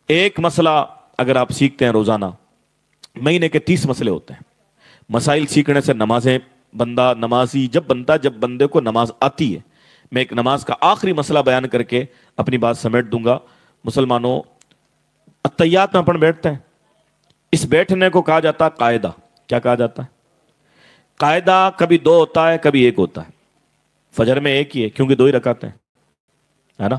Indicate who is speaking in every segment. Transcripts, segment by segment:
Speaker 1: ایک مسئلہ اگر آپ سیکھتے ہیں روزانہ، مہینے کے 30 مسئلے ہوتے ہیں۔ مسائل سیکھنے سے نمازیں بندہ نمازی جب بندے کو نماز آتی ہے۔ میں ایک نماز کا آخری مسئلہ بیان کر کے اپنی بات سمیٹ دوں گا۔ مسلمانوں، التحیات میں اپن بیٹھتے ہیں، اس بیٹھنے کو کہا جاتا ہے قاعدہ۔ کیا کہا جاتا ہے؟ قاعدہ کبھی 2 ہوتا ہے، کبھی 1 ہوتا ہے۔ فجر میں 1 ہی ہے کیونکہ 2 ہی رکعتیں ہیں، ہے نا؟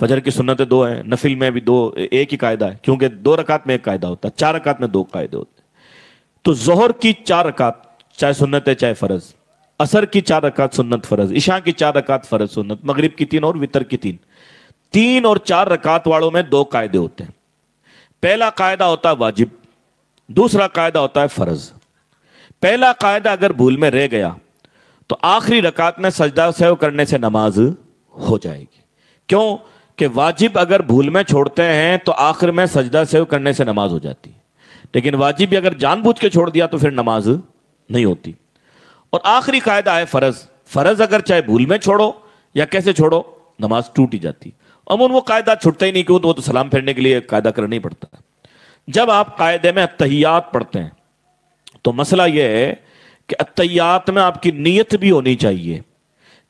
Speaker 1: فجر کی سنتیں 2 ہیں، نفل میں بھی 2، 1 ہی قاعدہ ہے کیونکہ 2 رکعت میں 1 قاعدہ ہوتا ہے، 4 رکعت میں 2 قاعدے ہوتے ہیں۔ تو ظہر کی 4 رکعت چاہے سنت ہے چاہے فرض، عصر کی 4 رکعت سنت فرض، عشاء کی 4 رکعت فرض سنت، مغرب کی 3 اور وتر کی 3 اور 4 رکعت والوں میں 2 قاعدے ہوتے ہیں۔ پہلا قاعدہ ہوتا ہے واجب، دوسرا قاعدہ ہوتا ہے فرض۔ پہلا قاعدہ اگر بھول میں رہ گیا تو آخری رکعت میں سجدہ سہو کرنے سے نماز ہو جائے گی۔ کیوں کہ واجب اگر بھول میں چھوڑتے ہیں تو آخر میں سجدہ سہو کرنے سے نماز ہو جاتی ہے، لیکن واجب بھی اگر جان بوجھ کے چھوڑ دیا تو پھر نماز نہیں ہوتی۔ اور آخری قاعدہ ہے فرض۔ فرض اگر چاہے بھول میں چھوڑو یا کیسے چھوڑو، نماز ٹوٹ ہی جاتی۔ عموماً وہ قاعدہ چھوٹتا ہی نہیں، کیوں؟ تو وہ تو سلام پھیرنے کے لیے قاعدہ کرنا ہی پڑتا ہے۔ جب آپ قاعدے میں التحیات پڑھتے ہیں تو مسئلہ یہ ہے کہ التحیات میں آپ کی نیت بھی ہونی چاہیے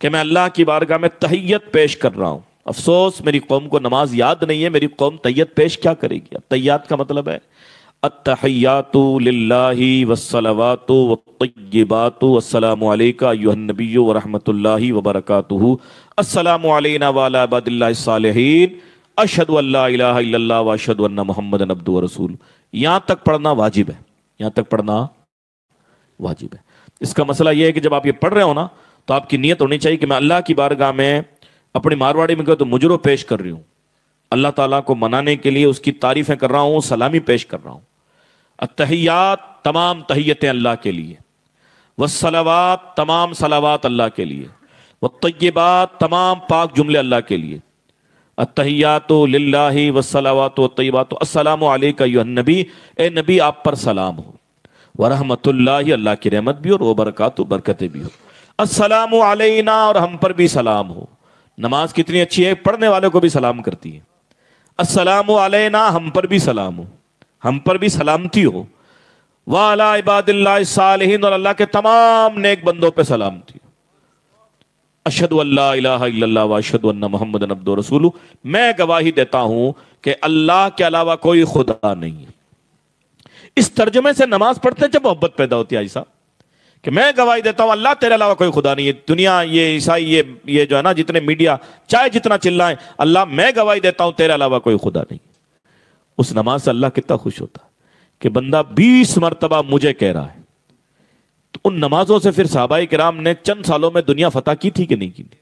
Speaker 1: کہ میں اللہ کی بارگاہ میں تحیت پیش کر رہا ہوں۔ افسوس میری قوم کو نماز یاد نہیں ہے، میری قوم تحیت پیش کیا کرے گی؟ التحیات کا مطلب ہے التحیات للہ والصلوات والطیبات والسلام علیک ایھا النبی ورحمۃ اللہ وبرکاتہ، السلام علینا وعلی عباد اللہ الصالحین، اشہد ان لا الہ الا اللہ واشہد ان محمدا عبدہ ورسولہ۔ یہاں تک پڑھنا واجب ہے، یہاں تک پڑھنا واجب ہے۔ اس کا مسئلہ یہ ہے کہ جب آپ یہ پڑھ رہے ہو نا تو آپ کی نیت ہونی چاہیے کہ میں اللہ کی بارگاہ میں اپنی مارواڑی میں کہو تو مجرو پیش کر رہی ہوں، اللہ تعالیٰ کو منانے کے لیے اس کی تعریفیں کر رہا ہوں، سلامی پیش کر رہا ہوں۔ التحیات تمام تحیتیں اللہ کے لیے، والصلوات تمام صلوات اللہ کے لیے، والطیبات تمام پاک جملے اللہ کے لیے۔ التحیات للہ والصلوات والطیبات، السلام علیک ایھا النبی، اے نبی آپ پر سلام ہو، ورحمۃ اللہ اللہ کی رحمت بھی اور وبرکاتہ برکتیں بھی ہو، السلام علینا اور ہم پر بھی سلام ہو۔ نماز کتنی اچھی ہے، پڑھنے والے کو بھی سلام کرتی ہے۔ السلام علینا ہم پر بھی سلام ہو، ہم پر بھی سلامتی ہو، وعلی عباد اللہ الصالحین اور اللہ کے تمام نیک بندوں پہ سلامتی ہو۔ اشہد ان لا الہ الا اللہ واشہد ان محمدا عبدہ ورسولہ، میں گواہی دیتا ہوں کہ اللہ کے علاوہ کوئی خدا نہیں ہے۔ اس ترجمے سے نماز پڑھتے ہیں جب محبت پیدا ہوتی ہے ایسا کہ میں گواہی دیتا ہوں اللہ تیرے علاوہ کوئی خدا نہیں ہے۔ دنیا یہ عیسائی یہ جو ہے نا، جتنے میڈیا چاہے جتنا چلائیں، اللہ میں گواہی دیتا ہوں تیرے علاوہ کوئی خدا نہیں۔ اس نماز سے اللہ کتنا خوش ہوتا ہے کہ بندہ 20 مرتبہ مجھے کہہ رہا ہے۔ تو ان نمازوں سے پھر صحابہ کرام نے چند سالوں میں دنیا فتح کی تھی کہ نہیں کی تھی؟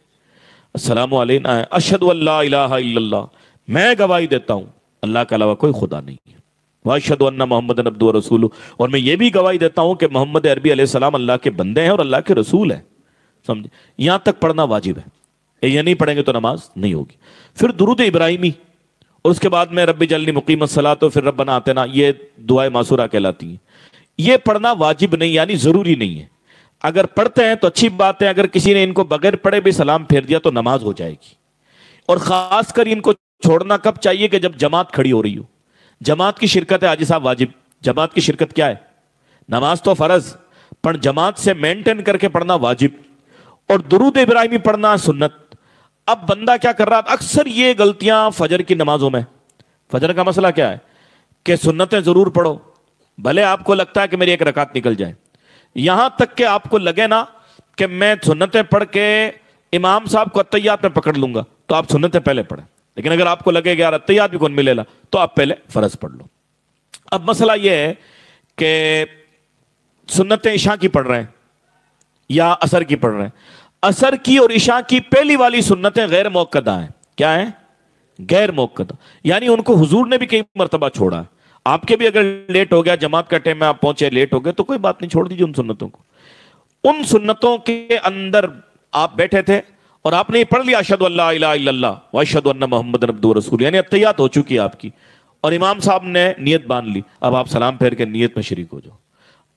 Speaker 1: السلام علینا ہے، اشہد ان لا الہ الا اللہ، میں گواہی دیتا ہوں اللہ کے علاوہ کوئی خدا نہیں ہے، واشہد ان محمدا عبدہ ورسولہ، اور میں یہ بھی گواہی دیتا ہوں کہ محمد عربی علیہ السلام اللہ کے بندے ہیں اور اللہ کے رسول ہیں۔ سمجھے؟ یہاں تک پڑھنا واجب ہے، یہ نہیں پڑھیں گے تو نماز نہیں ہوگی۔ پھر درود ابراہیمی، اور اس کے بعد میں رب اجعلنی مقیم الصلاۃ، اور پھر ربنا آتنا، یہ دعائے معصورہ کہلاتی ہیں۔ یہ پڑھنا واجب نہیں، یعنی ضروری نہیں ہے۔ اگر پڑھتے ہیں تو اچھی بات ہے، اگر کسی نے ان کو بغیر پڑھے بھی سلام پھیر دیا تو نماز ہو جائے گی۔ اور خاص کر ان کو چھوڑنا کب چاہیے؟ کہ جب جماعت کھڑی ہو رہی ہو۔ جماعت کی شرکت ہے حاجی صاحب واجب، جماعت کی شرکت کیا ہے؟ نماز تو فرض، پر جماعت سے مینٹین کر کے پڑھنا واجب، اور درود ابراہیمی پڑھنا سنت۔ اب بندہ کیا کر رہا ہے؟ اکثر یہ غلطیاں فجر کی نمازوں میں۔ فجر کا مسئلہ کیا ہے کہ سنتیں ضرور پڑھو، بھلے آپ کو لگتا ہے کہ میری 1 رکعت نکل جائے، یہاں تک کہ آپ کو لگے نا کہ میں سنتیں پڑھ کے امام صاحب کو التحیات میں پکڑ لوں گا تو آپ سنتیں پہلے پڑھیں، لیکن اگر آپ کو لگے کہ یار التحیات بھی کون ملے گا تو آپ پہلے فرض پڑھ لو۔ اب مسئلہ یہ ہے کہ سنتیں عشاء کی پڑھ رہے ہیں یا عصر کی پڑھ رہے ہیں۔ عصر کی اور عشاء کی پہلی والی سنتیں غیر موقدہ ہیں۔ کیا ہیں؟ غیر موقدہ، یعنی ان کو حضور نے بھی کئی مرتبہ چھوڑا ہے۔ آپ کے بھی اگر لیٹ ہو گیا، جماعت کا ٹائم میں آپ پہنچے لیٹ ہو گئے تو کوئی بات نہیں، چھوڑ دیجیے ان سنتوں کو۔ ان سنتوں کے اندر آپ بیٹھے تھے اور آپ نے پڑھ لیا اشہد ان لا الہ الا اللہ واشہد ان محمد عبدہ ورسولہ، یعنی التحیات ہو چکی ہے آپ کی، اور امام صاحب نے نیت باندھ لی، اب آپ سلام پھیر کے نیت میں شریک ہو جاؤ۔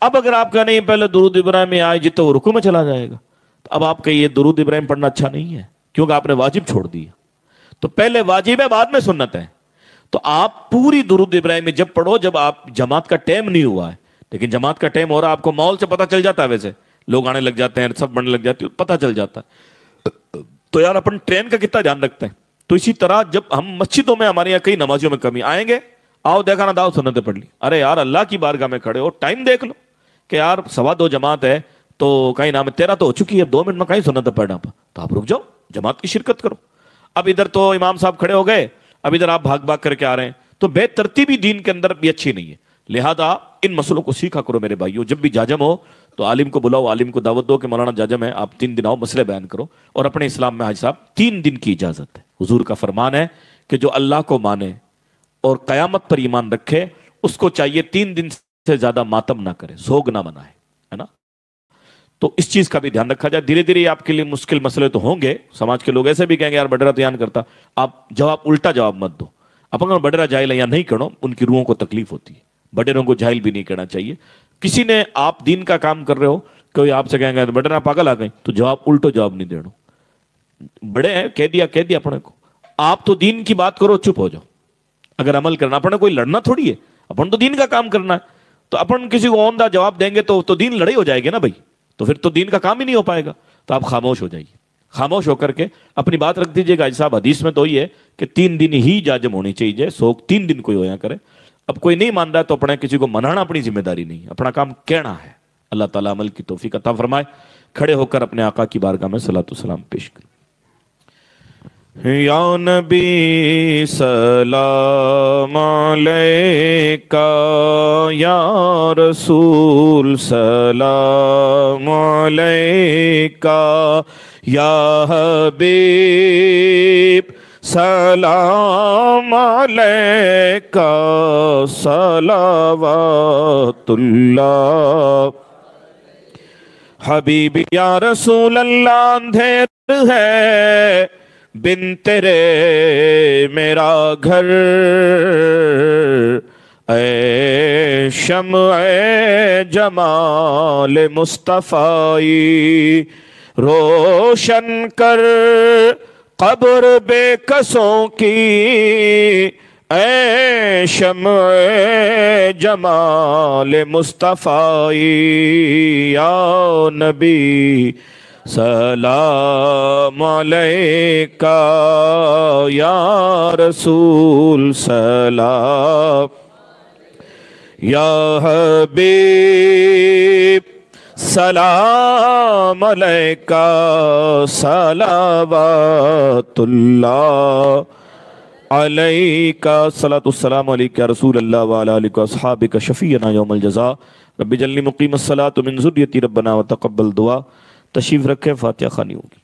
Speaker 1: اب اگر آپ کہنے پہلے درود ابراہیم میں آئے جتنے وہ رکوع میں چلا جائے گا، تو اب آپ کہیے درود ابراہیم پڑھنا اچھا نہیں ہے کیونکہ آپ نے واجب چھوڑ دیا۔ تو پہلے واجب ہے، بعد میں سنت ہے۔ تو آپ پوری درود ابراہیمی جب پڑھو جب آپ جماعت کا ٹائم نہیں ہوا ہے، لیکن جماعت کا ٹائم ہو رہا ہے، آپ کو ماحول سے پتہ چل جاتا ہے، ویسے لوگ آنے لگ جاتے ہیں، سب بڑھنے لگ جاتی ہے، پتہ چل جاتا ہے، تو یار اپن ٹرین کا کتنا دھیان رکھتے ہیں۔ تو اسی طرح جب ہم مسجدوں میں، ہمارے یہاں کئی نمازیوں میں کمی، آئیں گے آؤ دیکھا نا داؤ سنتیں پڑھ لی، ارے یار اللہ کی بارگاہ میں کھڑے ہو، ٹائم دیکھ لو کہ یار 2:15 جماعت ہے، تو کہیں نام ہے 13 تو ہو چکی ہے، 2 منٹ میں کہیں سنتیں پڑھنا، تو آپ رک جاؤ، جماعت کی شرکت کرو۔ اب ادھر تو امام صاحب کھڑے ہو گئے، اب ادھر آپ بھاگ بھاگ کر کے آ رہے ہیں، تو بے ترتیبی دین کے اندر بھی اچھی نہیں ہے۔ لہذا ان مسئلوں کو سیکھا کرو میرے بھائیوں، جب بھی جاجم ہو تو عالم کو بلاؤ، عالم کو دعوت دو کہ مولانا جاجم ہے، آپ 3 دن آؤ، مسئلے بیان کرو۔ اور اپنے اسلام میں حاج صاحب 3 دن کی اجازت ہے، حضور کا فرمان ہے کہ جو اللہ کو مانے اور قیامت پر ایمان رکھے، اس کو چاہیے 3 دن سے زیادہ ماتم نہ کرے، سوگ نہ منائے، ہے نا۔ تو اس چیز کا بھی دھیان رکھا جائے۔ دھیرے دھیرے آپ کے لیے مشکل مسئلے تو ہوں گے، سماج کے لوگ ایسے بھی کہیں گے یار بڈیرا تو یان کرتا، آپ جواب الٹا جواب مت دو، اپن بڈیرا جاہل ہے یا نہیں کرو، ان کی روحوں کو تکلیف ہوتی ہے، بڈیروں کو جاہل بھی نہیں کہنا چاہیے۔ کسی نے آپ دین کا کام کر رہے ہو، کوئی آپ سے کہیں گے بڈیرا پاگل آ گئی، تو جواب الٹو جواب نہیں دینا، بڑے ہیں کہہ دیا اپنے کو، آپ تو دین کی بات کرو، چپ ہو جاؤ۔ اگر عمل کرنا، اپنے کوئی لڑنا تھوڑی ہے، اپن تو دین کا کام کرنا ہے، تو اپن کسی کو اوندہ جواب دیں گے تو دین لڑائی ہو جائے گی نا بھائی، تو پھر تو دین کا کام ہی نہیں ہو پائے گا۔ تو آپ خاموش ہو جائیے، خاموش ہو کر کے اپنی بات رکھ دیجیے گا۔ صاحب حدیث میں تو یہ ہے کہ 3 دن ہی جاجم ہونی چاہیے، سوگ 3 دن کوئی ہویا کرے۔ اب کوئی نہیں مان رہا تو اپنے کسی کو منانا اپنی ذمہ داری نہیں ہے، اپنا کام کہنا ہے۔ اللہ تعالیٰ عمل کی توفیق عطا فرمائے۔ کھڑے ہو کر اپنے آقا کی بارگاہ میں صلاۃ والسلام پیش کریں۔ یا نبی سلام علیکہ، یا رسول سلام علیکہ، یا حبیب سلام علیکہ، صلوات اللہ۔ حبیب یا رسول اللہ، اندھیر ہے بن تیرے میرا گھر، اے شمع جمال مصطفی روشن کر قبر بے کسوں کی، اے شمع جمال مصطفی یا نبی سلام علیکہ، یا رسول سلام، یا حبیب سلام علیکہ، صلوات اللہ علیکہ، صلاۃ السلام علیکہ یا رسول اللہ وعلی آلہ واصحابہ شفیعنا یوم الجزاء۔ رب اجعلنی مقیم الصلاۃ ومن ذریتی ربنا وتقبل دعا۔ تشریف رکھیں، فاتحہ خوانی ہوگی۔